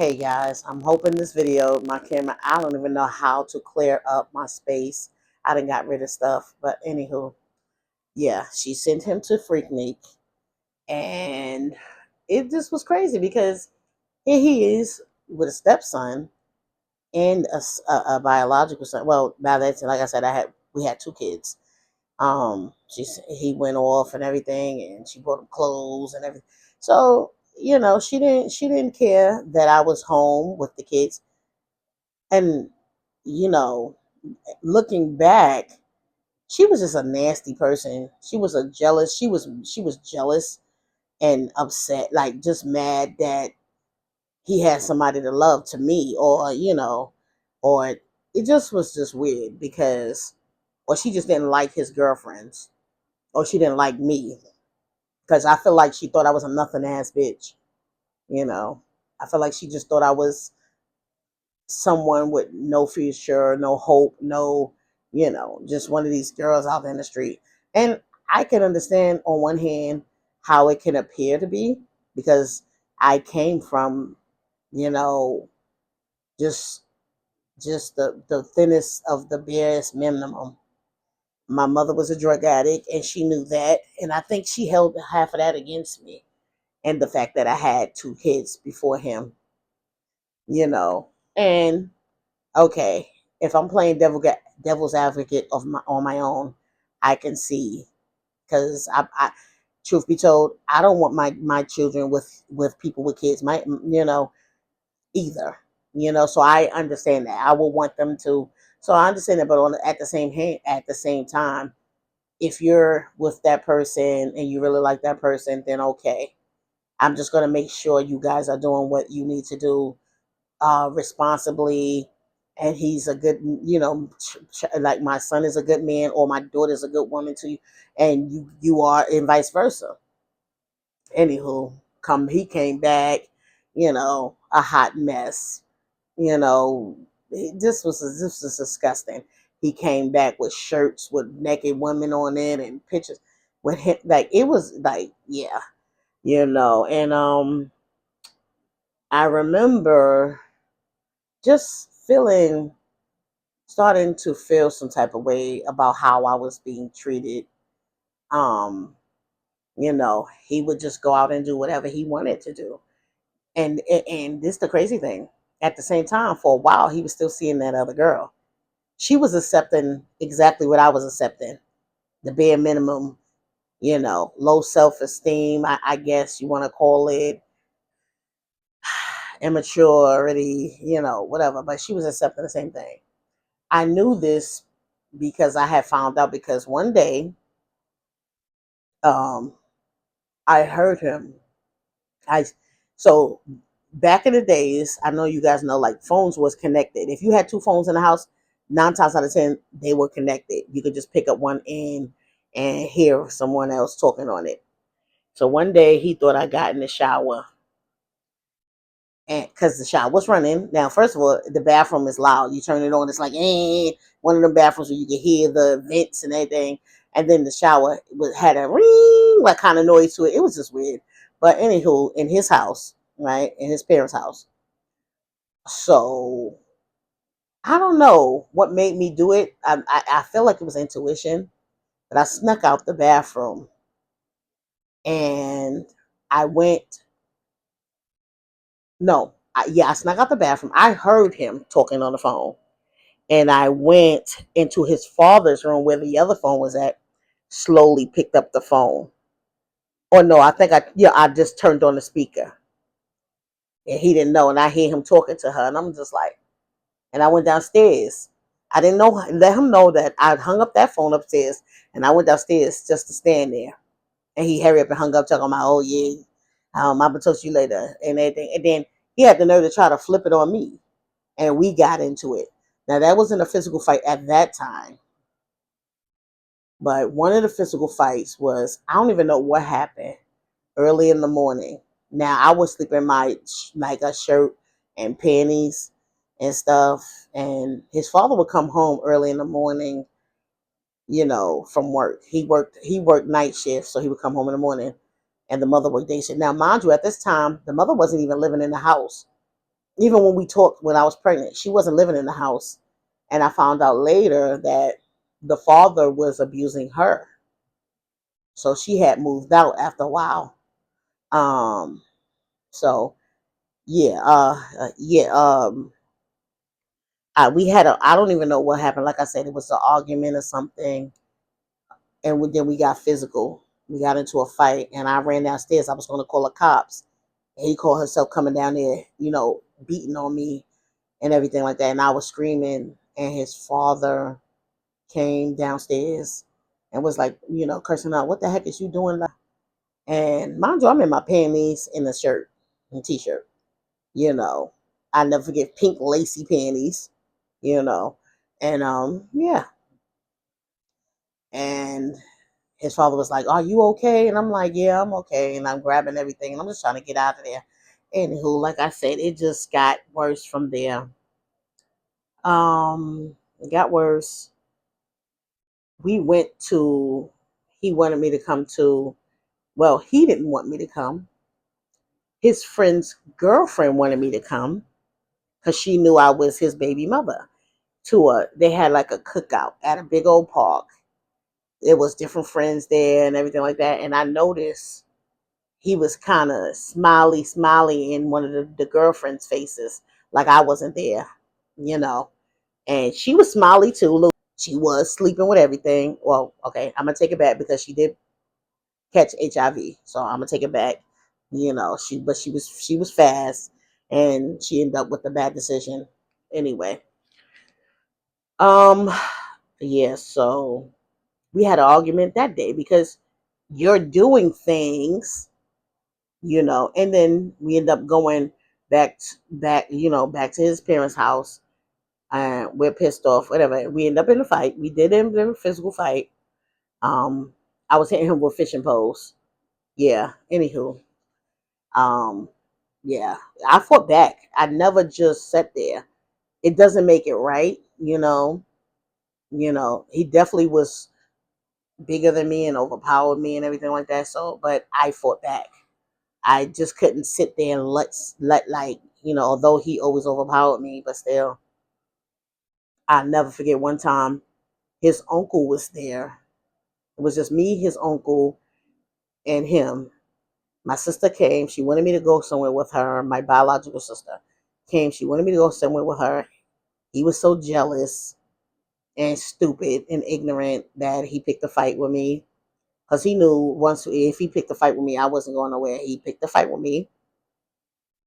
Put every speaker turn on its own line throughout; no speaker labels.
Hey guys, I'm hoping this video, my camera, I don't even know how to clear up my space. I done got rid of stuff, but anywho, yeah, she sent him to Freaknik, and it just was crazy because here he is with a stepson and a biological son. Well, now that's like I said, we had two kids. He went off and everything, and she brought him clothes and everything. So she didn't care that I was home with the kids. And you know, looking back, she was just a nasty person. She was a jealous. She was jealous and upset, like just mad that he had somebody to love to me, or it just was just weird because, or she just didn't like his girlfriends, or she didn't like me because I feel like she thought I was a nothing ass bitch. You know, I feel like she just thought I was someone with no future, no hope, no, just one of these girls out there in the street. And I can understand on one hand how it can appear to be because I came from, you know, just the thinnest of the barest minimum. My mother was a drug addict and she knew that. And I think she held half of that against me. And the fact that I had two kids before him, you know. And okay, if I'm playing devil's advocate on my own, I can see because truth be told, I don't want my children with people with kids, either. So I understand that. I will want them to. So I understand that, but at the same time, if you're with that person and you really like that person, then okay. I'm just gonna make sure you guys are doing what you need to do responsibly, and he's a good, like my son is a good man or my daughter's a good woman to you, and you are, and vice versa. Anywho, he came back, a hot mess. You know, this was disgusting. He came back with shirts with naked women on it and pictures with him, like it was like, yeah, and I remember just starting to feel some type of way about how I was being treated. Um, he would just go out and do whatever he wanted to do. And this the crazy thing. At the same time, for a while, he was still seeing that other girl. She was accepting exactly what I was accepting. The bare minimum, low self-esteem, I guess you want to call it, immaturity, whatever. But she was accepting the same thing. I knew this because I had found out because one day, um, I heard him. I so back in the days, I know you guys know, like phones was connected. If you had two phones in the house, 9 times out of 10 they were connected. You could just pick up one end and hear someone else talking on it. So one day he thought I got in the shower, and because the shower was running. Now, first of all, the bathroom is loud. You turn it on, it's like one of them bathrooms where you can hear the vents and everything. And then the shower had a ring, like kind of noise to it. It was just weird. But anywho, in his house, right, in his parents' house. So I don't know what made me do it. I feel like it was intuition, but I snuck out the bathroom and I went. No, I snuck out the bathroom. I heard him talking on the phone, and I went into his father's room where the other phone was at. Slowly picked up the phone. Or no, I think I just turned on the speaker, and he didn't know, and I hear him talking to her, and I'm just like, and I went downstairs. I didn't know, let him know that I hung up that phone upstairs, and I went downstairs just to stand there. And he hurried up and hung up, talking about, oh yeah, I'm gonna talk to you later and everything. And then he had the nerve to try to flip it on me, and we got into it. Now that wasn't a physical fight at that time, but one of the physical fights was, I don't even know what happened, early in the morning. Now I was sleeping in my like a shirt and panties and stuff, and his father would come home early in the morning, from work. He worked night shift, so he would come home in the morning, and the mother worked day shift. Now, mind you, at this time, the mother wasn't even living in the house. Even when we talked when I was pregnant, she wasn't living in the house. And I found out later that the father was abusing her. So she had moved out after a while. Um, so yeah, we had I don't even know what happened. Like I said, it was an argument or something, and then we got physical. We got into a fight, and I ran downstairs. I was going to call the cops. And he called himself coming down there, beating on me and everything like that. And I was screaming, and his father came downstairs and was like, cursing out, "What the heck is you doing?" And mind you, I'm in my panties and a shirt and t-shirt. You know, I never forget pink lacy panties. You know, and yeah, and his father was like, "Are you okay?" And I'm like, "Yeah, I'm okay." And I'm grabbing everything, and I'm just trying to get out of there. Anywho, like I said, it just got worse from there. It got worse. We went to. He wanted me to come to. Well, he didn't want me to come. His friend's girlfriend wanted me to come because she knew I was his baby mother. They had like a cookout at a big old park. There was different friends there and everything like that. And I noticed he was kind of smiley in one of the girlfriend's faces, like I wasn't there, you know. And she was smiley too. Look, she was sleeping with everything. Well, okay, I'm gonna take it back because she did catch HIV, so I'm gonna take it back. She was fast, and she ended up with a bad decision. Anyway, um, yeah. So we had an argument that day because you're doing things, and then we end up going back to his parents' house, and we're pissed off, whatever. We end up in a fight. We did end in a physical fight. Um, I was hitting him with fishing poles. Yeah. Anywho, um, yeah, I fought back. I never just sat there. It doesn't make it right, He definitely was bigger than me and overpowered me and everything like that. So, but I fought back. I just couldn't sit there and let like, although he always overpowered me, but still, I'll never forget one time his uncle was there. It was just me, his uncle, and him. My sister came. She wanted me to go somewhere with her. My biological sister came. She wanted me to go somewhere with her. He was so jealous and stupid and ignorant that he picked a fight with me because he knew once if he picked a fight with me, I wasn't going nowhere. He picked a fight with me.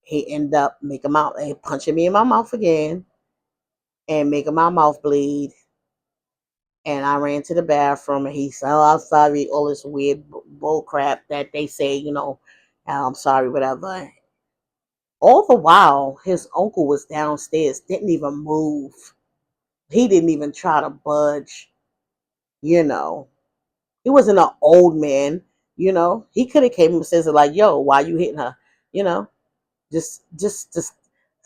He ended up making my punching me in my mouth again and making my mouth bleed. And I ran to the bathroom, and he said, "Oh, I'm sorry," all this weird bull crap that they say, I'm sorry, whatever. All the while, his uncle was downstairs, didn't even move. He didn't even try to budge, you know. He wasn't an old man, He could have came and said like, "Yo, why you hitting her?" You know, just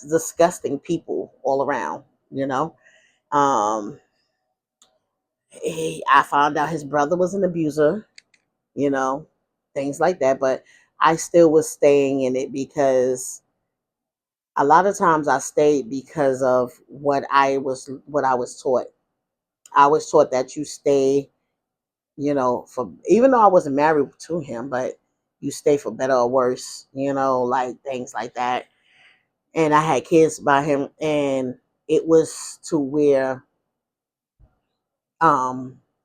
disgusting people all around, you know. Um, I found out his brother was an abuser, you know, things like that. But I still was staying in it because a lot of times I stayed because of what I was taught. I was taught that you stay, for even though I wasn't married to him, but you stay for better or worse, like things like that. And I had kids by him, and it was to where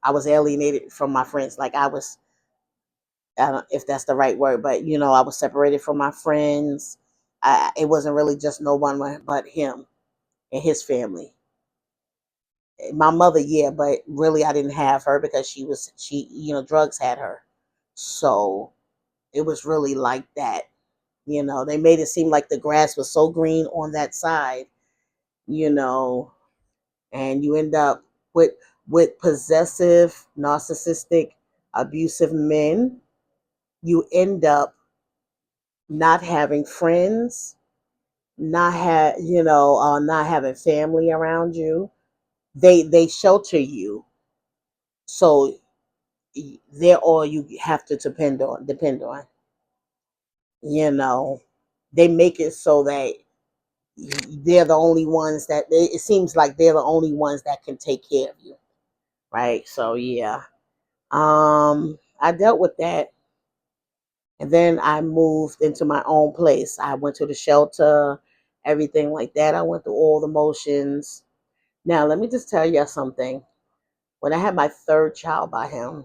I was alienated from my friends. Like I don't if that's the right word, but I was separated from my friends. It wasn't really just no one but him and his family. My mother, yeah, but really I didn't have her because drugs had her. So it was really like that. They made it seem like the grass was so green on that side, you know, and you end up with possessive, narcissistic, abusive men. You end up not having friends, not having family around you. They shelter you, so they're all you have to depend on. you know they make it so that they're the only ones that it seems like they're the only ones that can take care of you, right? So yeah, I dealt with that, and then I moved into my own place. I went to the shelter, everything like that. I went through all the motions. Now let me just tell you something. When I had my third child by him,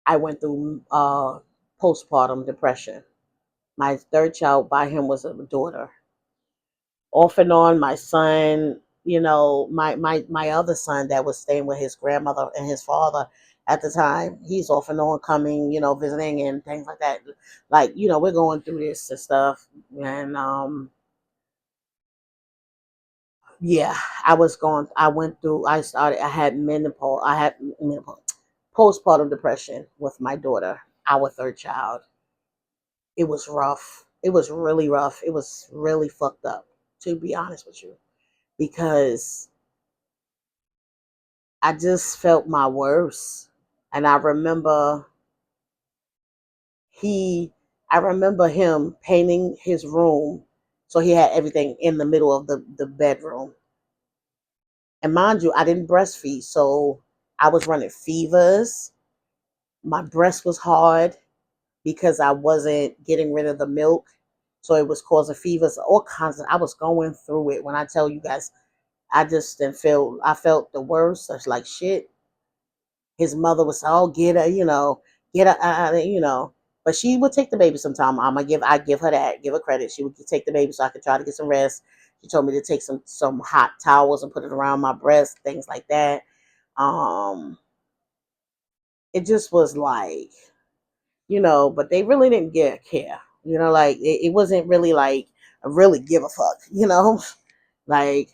I went through postpartum depression. My third child by him was a daughter. Off and on, my son, my other son that was staying with his grandmother and his father at the time, he's off and on coming, visiting and things like that. Like, we're going through this and stuff. And yeah, I had menopause, postpartum depression with my daughter, our third child. It was rough. It was really rough. It was really fucked up, to be honest with you, because I just felt my worst. And he, I remember him painting his room. So he had everything in the middle of the bedroom. And mind you, I didn't breastfeed. So I was running fevers. My breast was hard because I wasn't getting rid of the milk. So it was causing fevers, all kinds of, I was going through it. When I tell you guys, I just didn't feel, I felt the worst. I was like, shit. His mother was, oh, get her, get her, but she would take the baby sometime. I give her that, give her credit. She would take the baby so I could try to get some rest. She told me to take some hot towels and put it around my breast, things like that. Um, it just was like, but they really didn't care. Like it wasn't really like a really give a fuck, like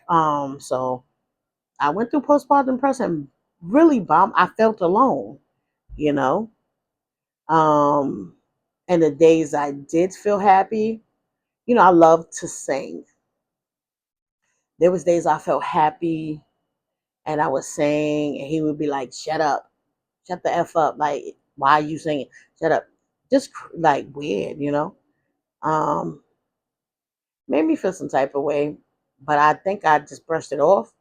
so I went through postpartum depression, really bomb. I felt alone, you know. Um, and the days I did feel happy, I love to sing. There was days I felt happy and I was sing, and he would be like, "Shut up, shut the f up! Like, why are you singing? Shut up!" Just like weird, Um, made me feel some type of way, but I think I just brushed it off,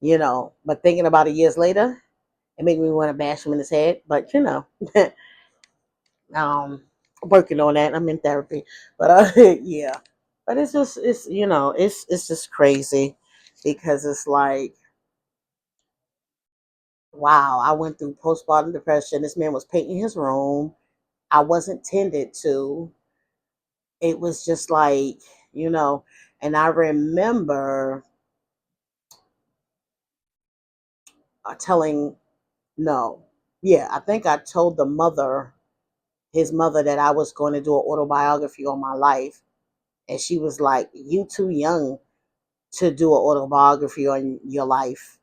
But thinking about it years later, it made me want to bash him in his head. But um, working on that. I'm in therapy, but yeah. But it's just crazy because it's like, wow, I went through postpartum depression. This man was painting his room. I wasn't tended to. It was just like, you know, and I remember telling, no, yeah, I think I told his mother, that I was going to do an autobiography on my life. And she was like, you too young to do an autobiography on your life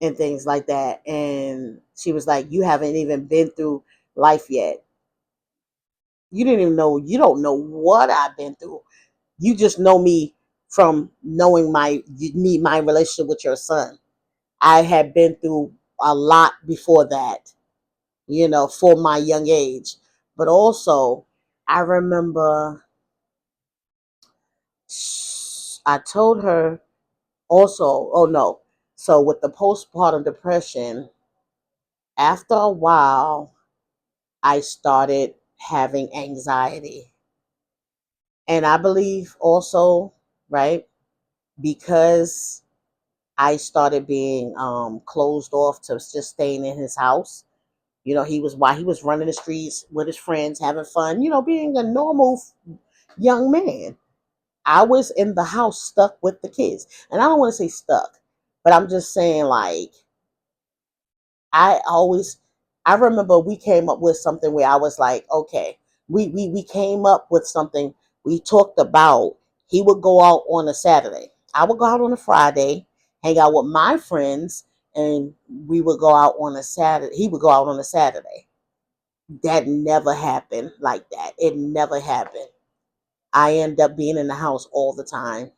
and things like that. And she was like, you haven't even been through life yet. You didn't even know, you don't know what I've been through. You just know me from knowing my relationship with your son. I had been through a lot before that, for my young age. But also, I remember I told her also, oh no. So with the postpartum depression, after a while, I started having anxiety. And I believe also, right, because I started being closed off to just staying in his house. While he was running the streets with his friends, having fun, being a normal young man. I was in the house stuck with the kids. And I don't want to say stuck, but I'm just saying, like, I always, I remember we came up with something where I was like, okay, we came up with something. We talked about, he would go out on a Saturday. I would go out on a Friday, hang out with my friends, and we would go out on a Saturday. He would go out on a Saturday. That never happened like that. It never happened. I end up being in the house all the time.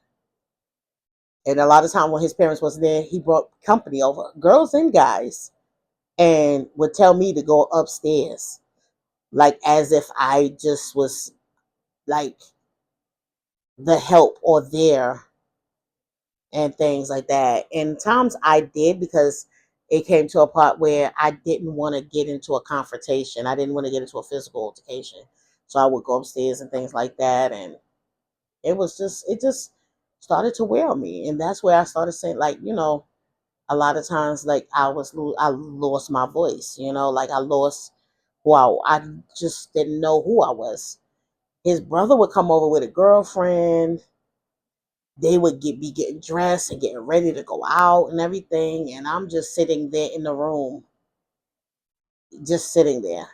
And a lot of time when his parents wasn't there, he brought company over, girls and guys, and would tell me to go upstairs, like as if I just was like the help or there and things like that. And times I did, because it came to a part where I didn't want to get into a confrontation. I didn't want to get into a physical altercation. So I would go upstairs and things like that. And it just started to wear on me. And that's where I started saying, like, a lot of times, like, I lost my voice, like I lost, wow, I just didn't know who I was. His brother would come over with a girlfriend. They would be getting dressed and getting ready to go out and everything, and I'm just sitting there in the room, just sitting there.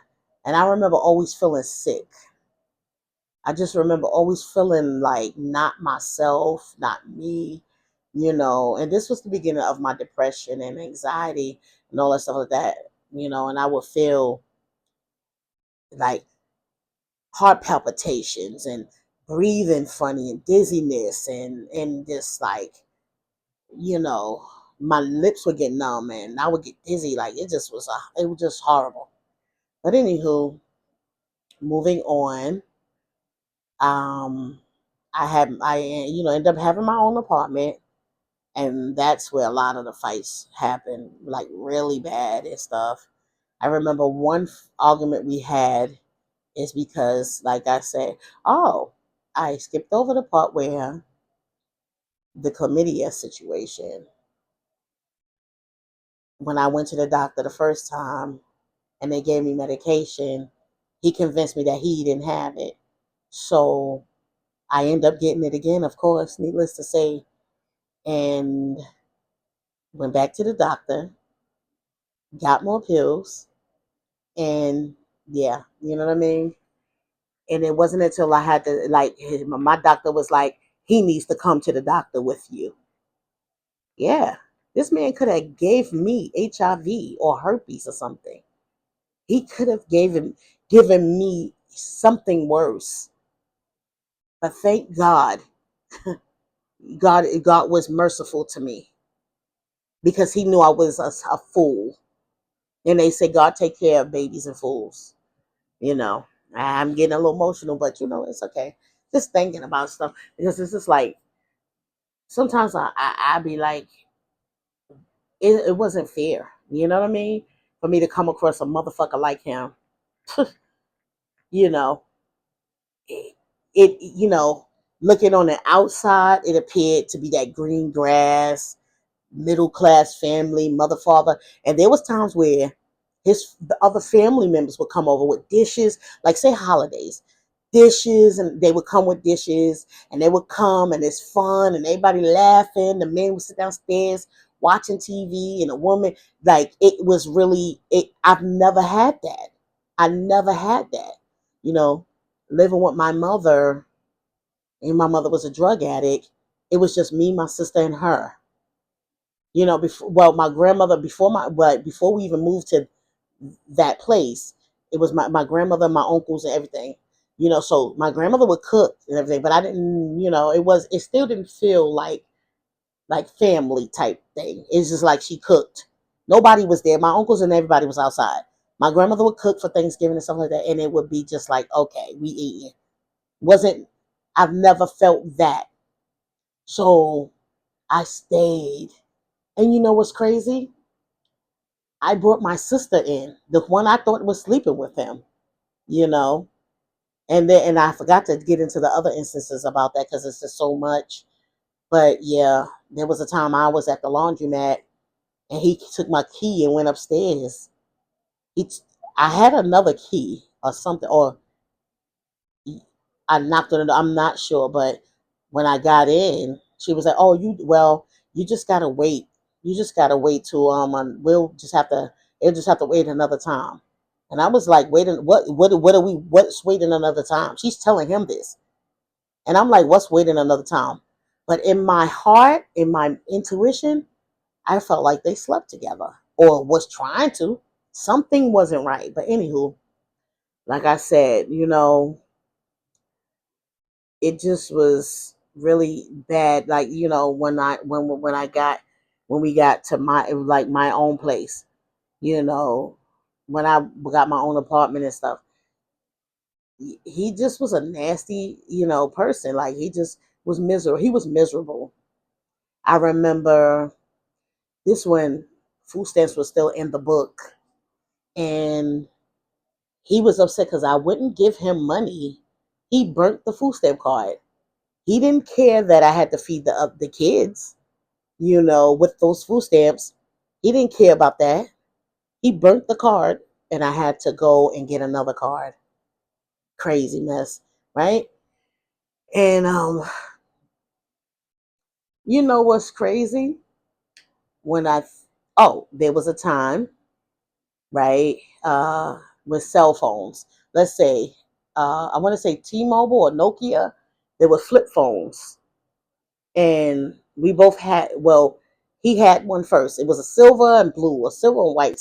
And I remember always feeling sick. I just remember always feeling like not myself, not me, and this was the beginning of my depression and anxiety and all that stuff like that, and I would feel like heart palpitations and breathing funny and dizziness and just like, you know, my lips would get numb and I would get dizzy. Like it was just horrible. But anywho, moving on, um, ended up having my own apartment, and that's where a lot of the fights happened, like really bad and stuff. I remember one argument we had is because, like I said, oh, I skipped over the part where the chlamydia situation. When I went to the doctor the first time and they gave me medication, he convinced me that he didn't have it. So I end up getting it again, of course, needless to say, and went back to the doctor, got more pills, and yeah, you know what I mean? And it wasn't until I had to, like, my doctor was like, he needs to come to the doctor with you. Yeah, this man could have gave me HIV or herpes or something. He could have given me something worse. But thank God, God was merciful to me because He knew I was a fool. And they say God take care of babies and fools. You know, I'm getting a little emotional, but it's okay. Just thinking about stuff because it's just like sometimes I be like, it wasn't fair. You know what I mean? For me to come across a motherfucker like him, you know, it looking on the outside, it appeared to be that green grass, middle class family, mother, father. And there was times where the other family members would come over with dishes, like say holidays, dishes, and they would come with dishes, and they would come, and it's fun, and everybody laughing. The men would sit downstairs watching TV, and a woman, like it was really it. I've never had that. I never had that. You know, living with my mother, and my mother was a drug addict. It was just me, my sister, and her. Before, well, my grandmother, before we even moved to that place, it was my grandmother, my uncles, and everything. So my grandmother would cook and everything, but I didn't. It still didn't feel like family type thing. It's just like she cooked. Nobody was there. My uncles and everybody was outside. My grandmother would cook for Thanksgiving and stuff like that, and it would be just like, okay, we eating. Wasn't I've never felt that. So I stayed. And you know what's crazy? I brought my sister in, the one I thought was sleeping with him, you know. And I forgot to get into the other instances about that because it's just so much. But yeah, there was a time I was at the laundromat and he took my key and went upstairs. He, I had another key or something, or I knocked on it. I'm not sure, but when I got in, she was like, "Oh, you just gotta wait. You just gotta wait till we'll just have to. It'll just have to wait another time." And I was like, "Waiting? What are we? What's waiting another time?" She's telling him this, and I'm like, "What's waiting another time?" But in my heart, in my intuition, I felt like they slept together or was trying to. Something wasn't right. But anywho, like I said, it just was really bad. Like when we got to my own place, you know when I got my own apartment and stuff, he just was a nasty, person. Like he just was miserable. He was miserable. I remember this when food stamps was still in the book, and he was upset because I wouldn't give him money. He burnt the food stamp card. He didn't care that I had to feed the kids, with those food stamps. He didn't care about that. He burnt the card, and I had to go and get another card. Crazy mess, right? And you know what's crazy? When there was a time, right, with cell phones. Let's say, I want to say T-Mobile or Nokia. They were flip phones, and we both had. Well, he had one first. It was a silver and blue, or silver and white.